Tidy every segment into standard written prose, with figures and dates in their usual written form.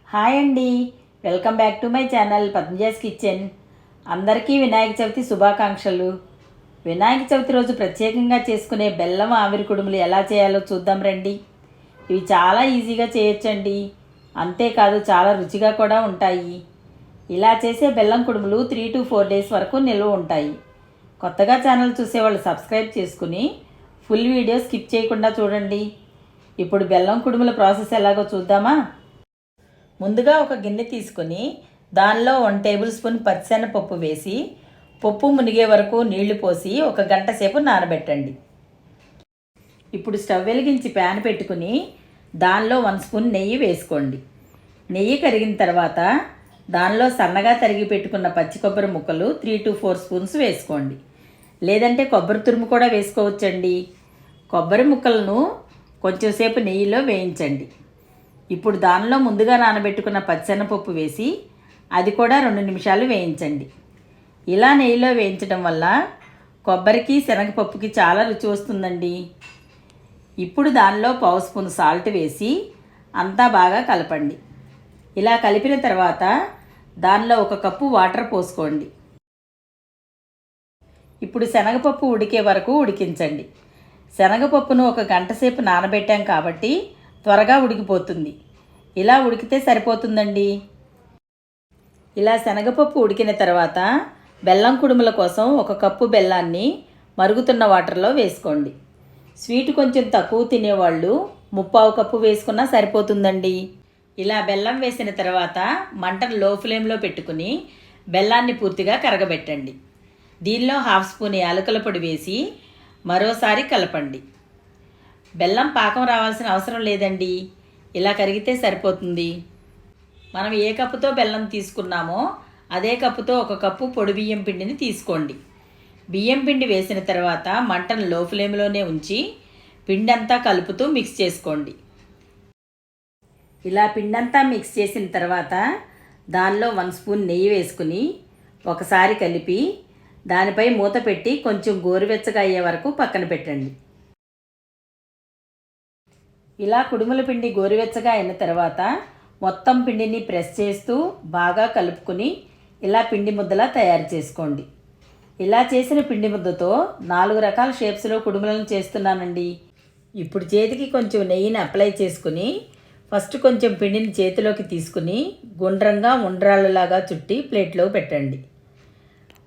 Hi అండి, welcome back to my channel Padmaja's kitchen. అందరికీ వినాయక చవితి శుభాకాంక్షలు. వినాయక చవితి రోజు ప్రత్యేకంగా చేసుకునే బెల్లం ఆవిరి కుడుములు ఎలా చేయాలో చూద్దాం రండి. ఇవి చాలా ఈజీగా చేయొచ్చండి, అంతేకాదు చాలా రుచిగా కూడా ఉంటాయి. ఇలా చేసే బెల్లం కుడుములు 3 to 4 days వరకు నిల్వ ఉంటాయి. కొత్తగా ఛానల్ చూసేవాళ్ళు సబ్స్క్రైబ్ చేసుకుని ఫుల్ వీడియో స్కిప్ చేయకుండా చూడండి. ఇప్పుడు బెల్లం కుడుముల ప్రాసెస్ ఎలాగో చూద్దామా. ముందుగా ఒక గిన్నె తీసుకొని దానిలో 1 టేబుల్ స్పూన్ పచ్చిశనగపప్పు వేసి పప్పు మునిగే వరకు నీళ్లు పోసి 1 గంట సేపు నానబెట్టండి. ఇప్పుడు స్టవ్ వెలిగించి ప్యాన్ పెట్టుకుని దానిలో 1 స్పూన్ నెయ్యి వేసుకోండి. నెయ్యి కరిగిన తర్వాత దానిలో సన్నగా తరిగి పెట్టుకున్న పచ్చి కొబ్బరి ముక్కలు 3 to 4 స్పూన్స్ వేసుకోండి. లేదంటే కొబ్బరి తురుము కూడా వేసుకోవచ్చండి. కొబ్బరి ముక్కలను కొంచెం సేపు నెయ్యిలో వేయించండి. ఇప్పుడు దానిలో ముందుగా నానబెట్టుకున్న పచ్చెనపప్పు వేసి అది కూడా 2 నిమిషాలు వేయించండి. ఇలా నెయ్యిలో వేయించడం వల్ల కొబ్బరికి శనగపప్పుకి చాలా రుచి వస్తుందండి. ఇప్పుడు దానిలో 1/2 స్పూన్ సాల్ట్ వేసి అంతా బాగా కలపండి. ఇలా కలిపిన తర్వాత దానిలో 1 కప్పు వాటర్ పోసుకోండి. ఇప్పుడు శనగపప్పు ఉడికే వరకు ఉడికించండి. శనగపప్పును 1 గంట సేపు నానబెట్టాం కాబట్టి త్వరగా ఉడికిపోతుంది. ఇలా ఉడికితే సరిపోతుందండి. ఇలా శనగపప్పు ఉడికిన తర్వాత బెల్లం కుడుముల కోసం 1 కప్పు బెల్లాన్ని మరుగుతున్న వాటర్లో వేసుకోండి. స్వీట్ కొంచెం తక్కువ తినేవాళ్ళు 3/4 కప్పు వేసుకున్నా సరిపోతుందండి. ఇలా బెల్లం వేసిన తర్వాత మంటను లో ఫ్లేమ్లో పెట్టుకుని బెల్లాన్ని పూర్తిగా కరగబెట్టండి. దీనిలో 1/2 స్పూన్ యాలకుల పొడి వేసి మరోసారి కలపండి. బెల్లం పాకం రావాల్సిన అవసరం లేదండి, ఇలా కరిగితే సరిపోతుంది. మనం ఏ కప్పుతో బెల్లం తీసుకున్నామో అదే కప్పుతో 1 కప్పు పొడి బియ్యం పిండిని తీసుకోండి. బియ్యం పిండి వేసిన తర్వాత మంటను లో ఫ్లేమ్లోనే ఉంచి పిండంతా కలుపుతూ మిక్స్ చేసుకోండి. ఇలా పిండంతా మిక్స్ చేసిన తర్వాత దానిలో 1 స్పూన్ నెయ్యి వేసుకుని ఒకసారి కలిపి దానిపై మూత పెట్టి కొంచెం గోరువెచ్చగా అయ్యే వరకు పక్కన పెట్టండి. ఇలా కుడుముల పిండి గోరువెచ్చగా అయిన తర్వాత మొత్తం పిండిని ప్రెస్ చేస్తూ బాగా కలుపుకొని ఇలా పిండి ముద్దలా తయారు చేసుకోండి. ఇలా చేసిన పిండి ముద్దతో 4 రకాల షేప్స్లో కుడుములను చేస్తున్నానండి. ఇప్పుడు చేతికి కొంచెం నెయ్యిని అప్లై చేసుకుని ఫస్ట్ కొంచెం పిండిని చేతిలోకి తీసుకుని గుండ్రంగా ఉండ్రాళ్ళలాగా చుట్టి ప్లేట్లో పెట్టండి.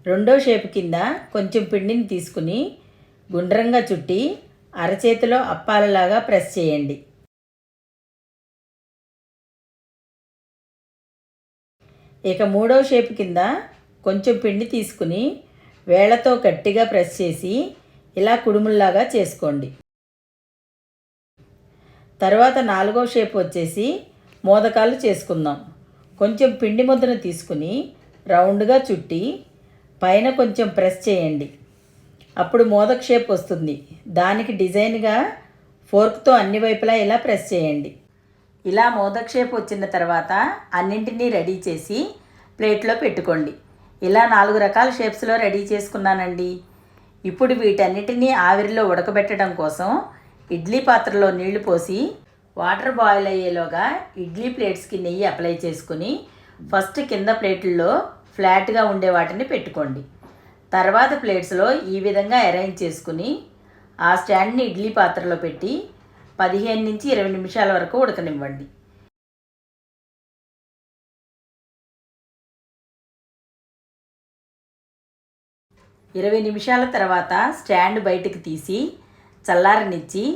రెండో షేప్ కింద కొంచెం పిండిని తీసుకుని గుండ్రంగా చుట్టి అరచేతిలో అప్పాలలాగా ప్రెస్ చేయండి. ఇక మూడో షేప్ కింద కొంచెం పిండి తీసుకుని వేళ్లతో గట్టిగా ప్రెస్ చేసి ఇలా కుడుముల్లాగా చేసుకోండి. తర్వాత 4వ షేప్ వచ్చేసి మోదకాలు చేసుకుందాం. కొంచెం పిండి ముద్దను తీసుకుని రౌండ్గా చుట్టి పైన కొంచెం ప్రెస్ చేయండి. అప్పుడు మోదక షేప్ వస్తుంది. దానికి డిజైన్గా ఫోర్క్తో అన్ని వైపులా ఇలా ప్రెస్ చేయండి. ఇలా మోదక షేప్ వచ్చిన తర్వాత అన్నింటినీ రెడీ చేసి ప్లేట్లో పెట్టుకోండి. ఇలా 4 రకాల షేప్స్లో రెడీ చేసుకున్నానండి. ఇప్పుడు వీటన్నిటినీ ఆవిరిలో ఉడకబెట్టడం కోసం ఇడ్లీ పాత్రలో నీళ్లు పోసి వాటర్ బాయిల్ అయ్యేలోగా ఇడ్లీ ప్లేట్స్కి నెయ్యి అప్లై చేసుకుని ఫస్ట్ కింద ప్లేట్లలో ఫ్లాట్గా ఉండే వాటిని పెట్టుకోండి. తర్వాత ప్లేట్స్లో ఈ విధంగా అరేంజ్ చేసుకుని ఆ స్టాండ్ని ఇడ్లీ పాత్రలో పెట్టి 15 నుంచి 20 నిమిషాల వరకు ఉడకనివ్వండి. ఇరవై నిమిషాల తర్వాత స్టాండ్ బయటకు తీసి చల్లారనిచ్చి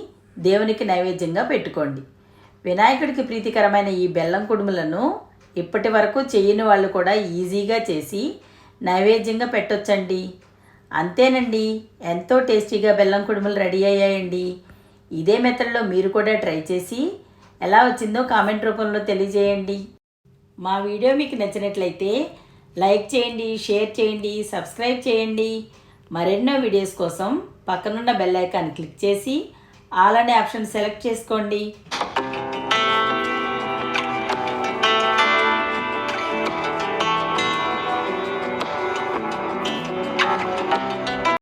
దేవునికి నైవేద్యంగా పెట్టుకోండి. వినాయకుడికి ప్రీతికరమైన ఈ బెల్లం కుడుములను ఇప్పటి వరకు చేయని వాళ్ళు కూడా ఈజీగా చేసి నైవేద్యంగా పెట్టొచ్చండి. అంతేనండి, ఎంతో టేస్టీగా బెల్లం కుడుములు రెడీ అయ్యాయండి. ఇదే మెథడ్లో మీరు కూడా ట్రై చేసి ఎలా వచ్చిందో కామెంట్ రూపంలో తెలియజేయండి. మా వీడియో మీకు నచ్చినట్లయితే లైక్ చేయండి, షేర్ చేయండి, సబ్స్క్రైబ్ చేయండి. మరెన్నో వీడియోస్ కోసం పక్కనున్న బెల్ ఐకాన్ క్లిక్ చేసి ఆల్ అనే ఆప్షన్ సెలెక్ట్ చేసుకోండి.